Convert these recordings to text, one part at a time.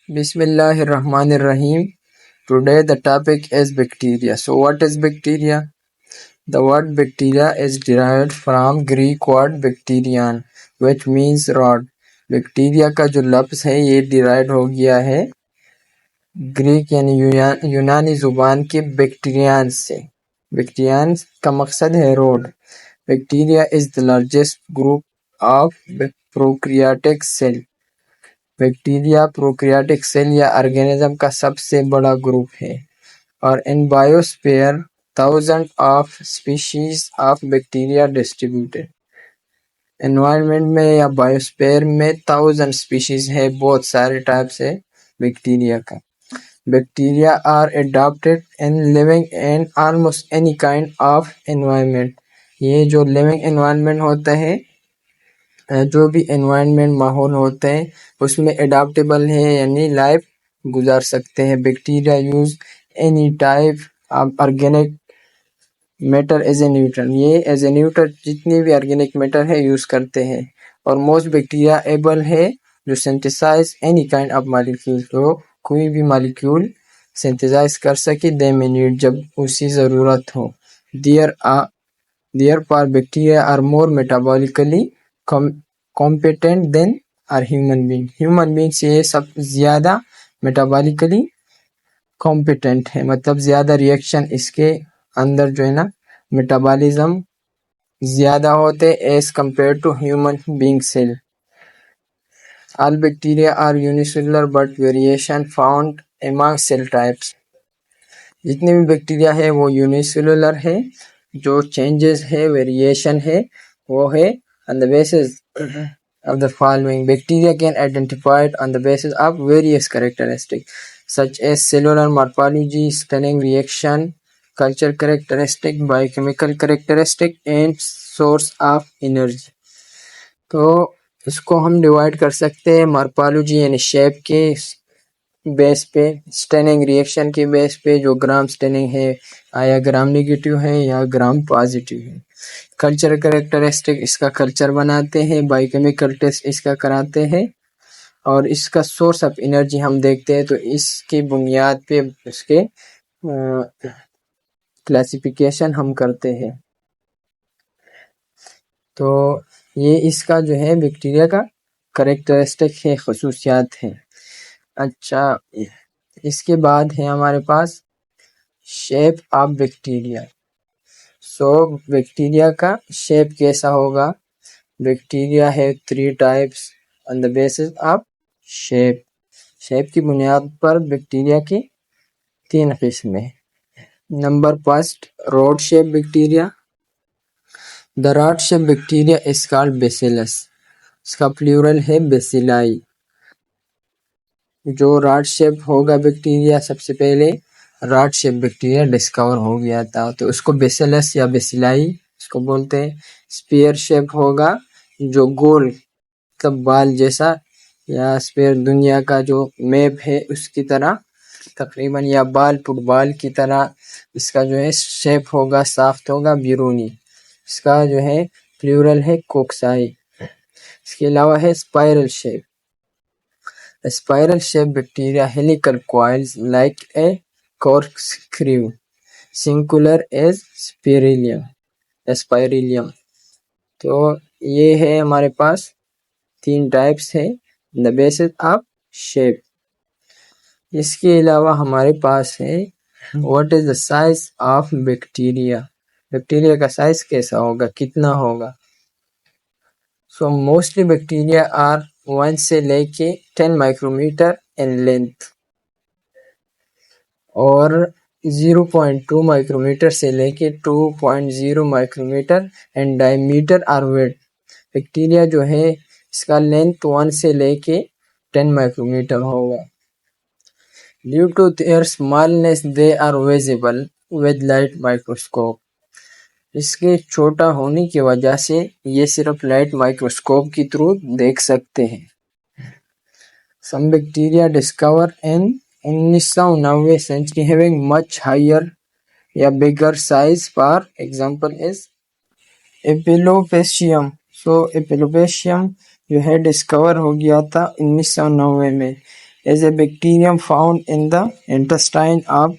Bismillahirrahmanirrahim. Today the topic is bacteria. So what is bacteria? The word bacteria is derived from Greek word bacterian, which means rod. Bacteria का जो लफ्ज़ है ये derive हो गया है ग्रीक यानी यूनानी ज़ुबान के बैक्टीरियन से। बैक्टीरियन का मकसद है rod. Bacteria is the largest group of prokaryotic cell. Bacteria prokaryotic cell या ऑर्गेनिज्म का सबसे बड़ा ग्रुप है और in biosphere thousand of species of bacteria distributed. Environment में या बायोस्फीयर में 1000 स्पीशीज है, बहुत सारे टाइप्स है बैक्टीरिया का। Bacteria are adapted in living in almost any kind of environment. ये जो लिविंग एनवायरनमेंट होता है, जो भी एनवायरनमेंट माहौल होता है उसमें एडाप्टेबल है यानी लाइफ गुजार सकते हैं। Bacteria use any type of organic matter as a nutrient. ये एज ए न्यूट्रन जितनी भी ऑर्गेनिक मैटर है यूज करते हैं। और मोस्ट बैक्टीरिया एबल है जो synthesise any kind of molecule, तो कोई भी मॉलिक्यूल सिंथेसाइज कर सके दे में नीड जब उसी ज़रूरत हो। Therefore bacteria are more metabolically competent than are human being. Human being से ये सब ज़्यादा मेटाबॉलिकली कॉम्पिटेंट है, मतलब ज़्यादा रिएक्शन इसके अंदर जो है ना मेटाबॉलिज्म ज़्यादा होते as compare to human being cell. All bacteria are unicellular but variation found among cell types. जितने भी बैक्टीरिया है वो यूनिसेलुलर है, जो चेंजेस है वेरिएशन है वो है on the basis of the following. Bacteria can identified on the basis of various characteristics such as cellular morphology, staining reaction, culture characteristic, biochemical characteristic and source of energy. तो इसको हम divide कर सकते हैं morphology यानी shape के base पे, staining reaction के बेस पे, जो ग्राम स्टेनिंग है आया ग्राम नेगेटिव है या ग्राम पॉजिटिव है। कल्चर कैरेक्टरिस्टिक इसका कल्चर बनाते हैं, बायोकेमिकल टेस्ट इसका कराते हैं और इसका सोर्स ऑफ एनर्जी हम देखते हैं। तो इसकी बुनियाद पे इसके क्लासिफिकेशन हम करते हैं। तो ये इसका जो है बैक्टीरिया का कैरेक्टरिस्टिक है, खसूसियात है। अच्छा, इसके बाद है हमारे पास shape of bacteria. So bacteria का शेप कैसा होगा? बैक्टीरिया है 3 types on the basis of shape. Shape की बुनियाद पर बैक्टीरिया की 3 किस्में। Number first, rod shape bacteria. The rod shape bacteria is called bacillus. इसका प्लूरल है बेसिलाई। जो रॉड शेप होगा बैक्टीरिया, सबसे पहले रॉड शेप बैक्टीरिया डिस्कवर हो गया था तो उसको बेसिलस या बेसिलाई इसको बोलते हैं। स्फीयर शेप होगा जो गोल मतलब बाल जैसा या स्फीयर दुनिया का जो मैप है उसकी तरह तकरीबन, या बाल फुटबॉल की तरह इसका जो है शेप होगा, साफ्ट होगा, बिरूनी। इसका जो है प्लूरल है कोक्साई। इसके अलावा है spiral shape. Spiral shape bacteria helical coils like a corkscrew, singular as स्पाइरिलियम। तो ये है हमारे पास 3 टाइप्स है द बेसिस ऑफ शेप। इसके अलावा हमारे पास है what is the size of bacteria. Bacteria का साइज कैसा होगा, कितना होगा? सो मोस्टली बैक्टीरिया आर 1 से लेके 10 माइक्रोमीटर इन लेंथ और 0.2 माइक्रोमीटर से लेके 2.0 माइक्रोमीटर एंड डायमीटर और वेट। बैक्टीरिया जो है इसका लेंथ 1 से लेके 10 माइक्रोमीटर होगा। Due to their smallness they are visible with light microscope. इसके छोटा होने की वजह से ये सिर्फ लाइट माइक्रोस्कोप के थ्रू देख सकते हैं। Some bacteria discover in 1990 century having much higher या bigger size, for example is Epulopiscium. So Epulopiscium जो है डिस्कवर हो गया था 1990 में। is a bacterium found in the intestine of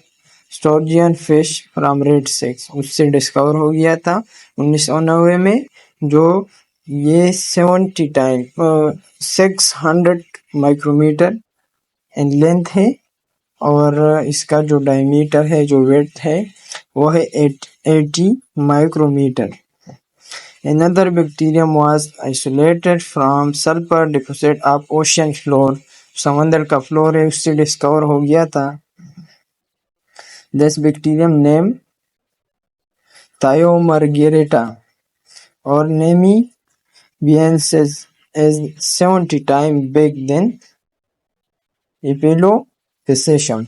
sturgeon fish from Red सिक्स, उससे डिस्कवर हो गया था 1990 में, जो ये 70 टाइम 600 माइक्रोमीटर इन लेंथ है और इसका जो डायमीटर है, जो वेट है, वो है 80 micrometer. Another bacterium was isolated from sulfur deposit of ocean floor, समंदर का फ्लोर है उससे डिस्कवर हो गया था। This bacterium named Thiomargarita or Nemibiensis is 70 times big than Epilophysacium।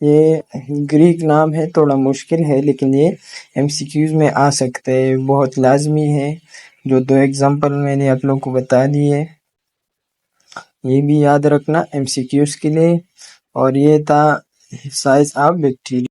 ये ग्रीक नाम है, थोड़ा मुश्किल है, लेकिन ये MCQs में आ सकते हैं, बहुत लाजमी है। जो 2 एग्जाम्पल मैंने आप लोगों को बता दिए, ये भी याद रखना MCQs के लिए। और ये था साइज ऑफ बैक्टीरिया।